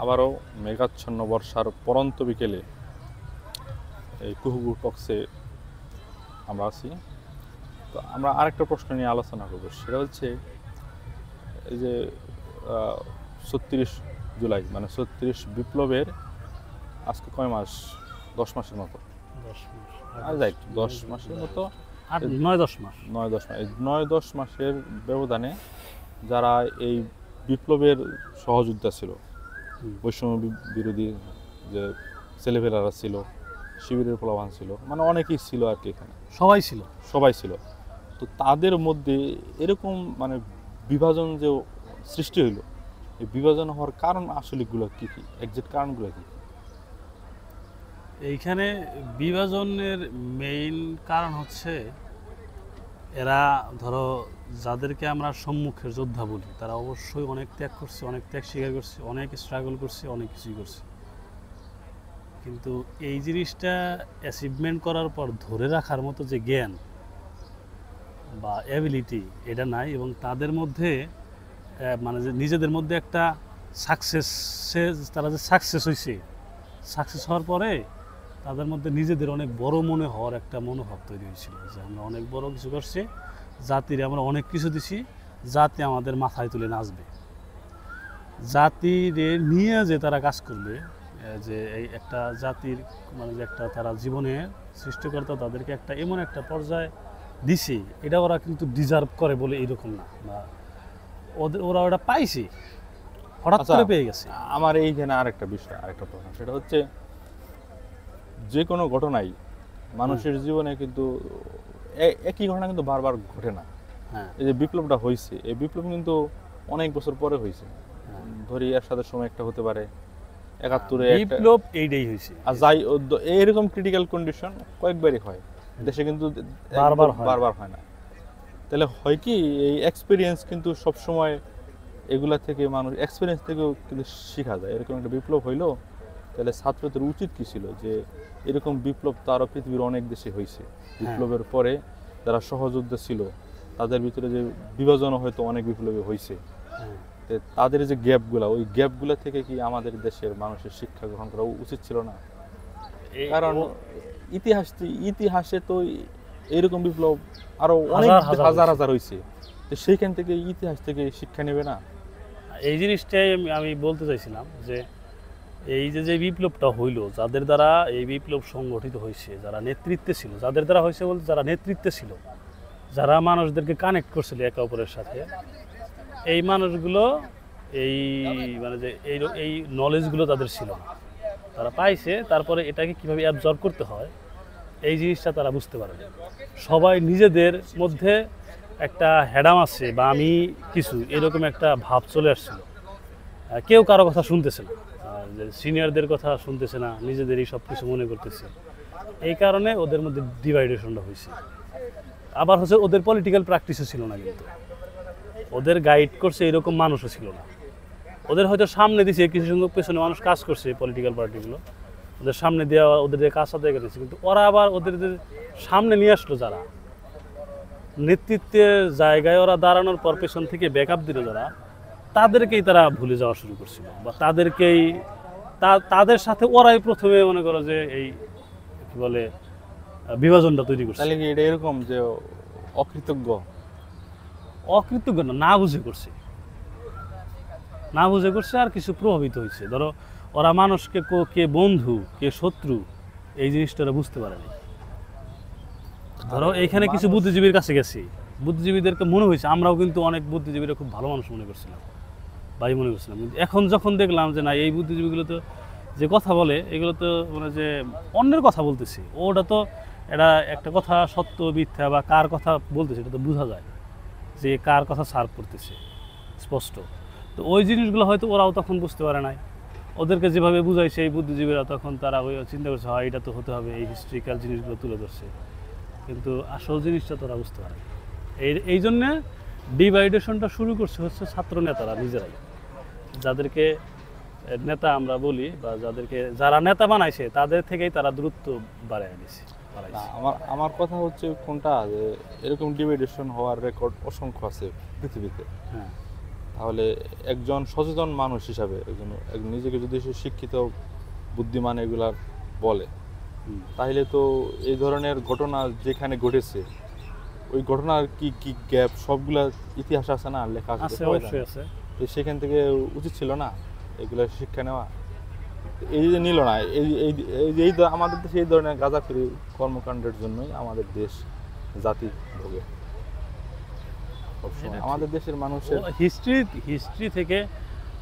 আবারও মেঘাচ্ছন্ন বর্ষার পরন্ত বিকেলে এই কুহুবু টক্সে আমরা আছি। তো আমরা আরেকটা প্রশ্ন নিয়ে আলোচনা করব, সেটা হচ্ছে এই যে 36 জুলাই মানে 36 বিপ্লবের আজকে কয় মাস? 10 মাসের মতো, 10 মাসের মতো, 9-10 মাস। 9-10 মাস। এই 9-10 মাসের ব্যবধানে যারা এই বিপ্লবের সহযোদ্ধা ছিল, বৈষম্য বিরোধী যে ছেলেপেলারা ছিল, শিবিরের পোলাপান ছিল, মানে অনেকেই ছিল আর কি, এখানে সবাই ছিল। তো তাদের মধ্যে এরকম মানে বিভাজন যে সৃষ্টি হইলো, এই বিভাজন হওয়ার কারণ আসলেগুলো কি কি, এক্সাক্ট কারণগুলো কি? এইখানে বিভাজনের মেইন কারণ হচ্ছে এরা, ধরো যাদেরকে আমরা সম্মুখের যোদ্ধা বলি, তারা অবশ্যই অনেক ত্যাগ করছে, অনেক ত্যাগ স্বীকার করছে, অনেক স্ট্রাগল করছে, অনেক কিছুই করছে। কিন্তু এই জিনিসটা অ্যাচিভমেন্ট করার পর ধরে রাখার মতো যে জ্ঞান বা অ্যাবিলিটি, এটা নাই। এবং তাদের মধ্যে মানে যে নিজেদের মধ্যে একটা তারা যে সাকসেস হয়েছে, সাকসেস হওয়ার পরে তাদের মধ্যে নিজেদের অনেক বড় মনে হওয়ার একটা মনোভাব তৈরি হয়েছিল, যে আমরা অনেক বড় কিছু করছি, জাতির আমরা অনেক কিছু দিছি, জাতি আমাদের মাথায় তুলে নাচবে, জাতির নিয়ে যে তারা কাজ করবে, যে এই একটা জাতির মানে যে একটা তারা জীবনে সৃষ্টিকর্তা তাদেরকে একটা এমন একটা পর্যায়ে দিছে, এটা ওরা কিন্তু ডিজার্ভ করে বলে এইরকম না, বা ওরা ওটা পাইছে, হঠাৎ করে পেয়ে গেছে। আমার এইখানে আরেকটা বিষয়, আরেকটা প্রশ্ন, সেটা হচ্ছে যে কোনো ঘটনাই মানুষের জীবনে কিন্তু একই ঘটনা কিন্তু বারবার ঘটে না। এই যে বিপ্লবটা হয়েছে, এই বিপ্লব কিন্তু অনেক বছর পরে হয়েছে। ধরি এরশাদের সময় একটা হতে পারে, 71-এ বিপ্লব এইটাই হয়েছে, আর যাই এরকম ক্রিটিক্যাল কন্ডিশন কয়েকবারই হয় দেশে, কিন্তু বারবার হয় না। তাহলে হয় কি, এই এক্সপিরিয়েন্স কিন্তু সবসময় এগুলা থেকে মানুষ এক্সপিরিয়েন্স থেকেও কিন্তু শেখা যায়। এরকম একটা বিপ্লব হইলো, তাহলে ছাত্রদের উচিত কি ছিল যে এরকম বিপ্লব তো আরও পৃথিবীর অনেক দেশে হয়েছে, বিপ্লবের পরে যারা সহযোদ্ধা ছিল তাদের ভিতরে যে বিভাজন হয়তো অনেক বিপ্লবে হয়েছে, তাদের যে গ্যাপগুলা, ওই গ্যাপগুলা থেকে কি আমাদের দেশের মানুষের শিক্ষা গ্রহণ করা উচিত ছিল না? কারণ ইতিহাসে তো এরকম বিপ্লব আরো অনেক হাজার হাজার হয়েছে, তো সেইখান থেকে ইতিহাস থেকে শিক্ষা নেবে না? এই জিনিসটাই আমি বলতে চাইছিলাম, যে এই যে বিপ্লবটা হইলো, যাদের দ্বারা এই বিপ্লব সংগঠিত হয়েছে, যারা নেতৃত্বে ছিল, যাদের দ্বারা হয়েছে বলতে যারা নেতৃত্বে ছিল, যারা মানুষদেরকে কানেক্ট করছিল একে অপরের সাথে, এই মানুষগুলো এই মানে যে এই নলেজগুলো তাদের ছিল না, তারা পাইছে, তারপরে এটাকে কিভাবে অ্যাবজর্ব করতে হয় এই জিনিসটা তারা বুঝতে পারে না। সবাই নিজেদের মধ্যে একটা হ্যাডাম আছে বা আমি কিছু, এরকম একটা ভাব চলে আসছিল। কেউ কারো কথা শুনতেছে না, সিনিয়রদের কথা শুনতেছে না, নিজেদেরই সব কিছু মনে করতেছে। এই কারণে ওদের মধ্যে ডিভাইডেশনটা হয়েছে। আবার হচ্ছে ওদের পলিটিক্যাল প্র্যাকটিসও ছিল না, কিন্তু ওদের গাইড করছে এরকম মানুষও ছিল না। ওদের হয়তো সামনে দিছে কিছু সংখ্যক, পেছনে মানুষ কাজ করছে, পলিটিক্যাল পার্টিগুলো ওদের সামনে দেওয়া, ওদের কাজ সাথে গেছে, কিন্তু ওরা আবার ওদের সামনে নিয়ে আসলো যারা নেতৃত্বের জায়গায়, ওরা দাঁড়ানোর পর পেছন থেকে ব্যাকআপ দিল যারা, তাদেরকেই তারা ভুলে যাওয়া শুরু করছিল, বা তাদেরকেই তাদের সাথে ওরাই প্রথমে মনে করো যে এই কি বলে বিভাজনটা তৈরি করছে। তাহলে কি এটা এরকম যে অকৃতজ্ঞ না, না বুঝে করছে, আর কিছু প্রভাবিত হয়েছে। ধরো ওরা মানুষকে কে বন্ধু কে শত্রু এই জিনিসটা ওরা বুঝতে পারেনি। ধরো এইখানে কিছু বুদ্ধিজীবীর কাছে গেছি, বুদ্ধিজীবীদেরকে মনে হয়েছে, আমরাও কিন্তু অনেক বুদ্ধিজীবীরা খুব ভালো মানুষ মনে করছিলাম, কিন্তু এখন যখন দেখলাম যে না, এই বুদ্ধিজীবীগুলো তো যে কথা বলে, এগুলো তো মানে যে অন্যের কথা বলতেছে, ওটা তো এটা একটা কথা সত্য মিথ্যা বা কার কথা বলতেছে এটা তো বোঝা যায়, যে কার কথা সার্ভ করতেছে স্পষ্ট। তো ওই জিনিসগুলো হয়তো ওরাও তখন বুঝতে পারে নাই, ওদেরকে যেভাবে বুঝাইছে এই বুদ্ধিজীবীরা, তখন তারা ওই চিন্তা করছে হয় এটা তো হতে হবে, এই হিস্ট্রিক্যাল জিনিসগুলো তুলে ধরছে, কিন্তু আসল জিনিসটা তোরা বুঝতে পারে। এই জন্যে ডিভাইডেশনটা শুরু করছে হচ্ছে ছাত্র নেতারা নিজেরাই, যাদেরকে নেতা আমরা বলি, বা যারা নেতা বানাইছে তাদের থেকেই তারা দূরত্ব বাড়ায় দিছে। আমার কথা হচ্ছে কোনটা, যে এরকম ডিভাইডেশন হওয়ার রেকর্ড অসংখ্য আছে পৃথিবীতে। তাহলে একজন সচেতন মানুষ হিসাবে নিজেকে যদি সে শিক্ষিত বুদ্ধিমান এগুলা বলে, তাহলে তো এই ধরনের ঘটনা যেখানে ঘটেছে ওই ঘটনার কি কি গ্যাপ সবগুলা ইতিহাস আছে না, লেখা আছে, আছে অবশ্যই আছে। তো সেখান থেকে উচিত ছিল না এগুলা শিক্ষা নেওয়া? এই যে নিল না, আমাদের দেশে এই ধরনের গাঁজাখুরি কর্মকাণ্ডের জন্যই আমাদের দেশ জাতি ভোগে সবসময়। আমাদের দেশের মানুষের হিস্ট্রি থেকে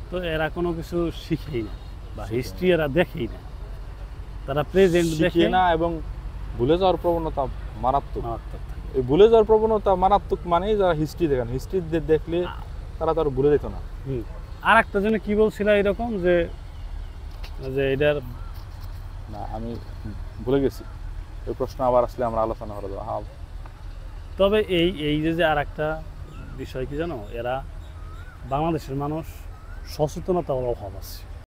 তো এরা কোনো কিছু শিখেই না, বা হিস্ট্রি এরা দেখেই না, তারা প্রেজেন্ট দেখে না, এবং ভুলে যাওয়ার প্রবণতা মারাত্মক। মারাত্মক থাকে। এই ভুলে যাওয়ার প্রবণতা মারাত্মক মানেই যারা হিস্ট্রি দেখেন, হিস্ট্রি দেখলে তারা তো আর ভুলে যেত না। আর একটা জন্য কি বলছিল এরকম যে যে এটার না, আমি ভুলে গেছি, ওই প্রশ্ন আবার আসলে আমরা আলোচনা করে দেবো। হ্যাঁ, তবে এই যে আর একটা বিষয় কি জানো, এরা বাংলাদেশের মানুষ সচেতনতার অভাব আছে।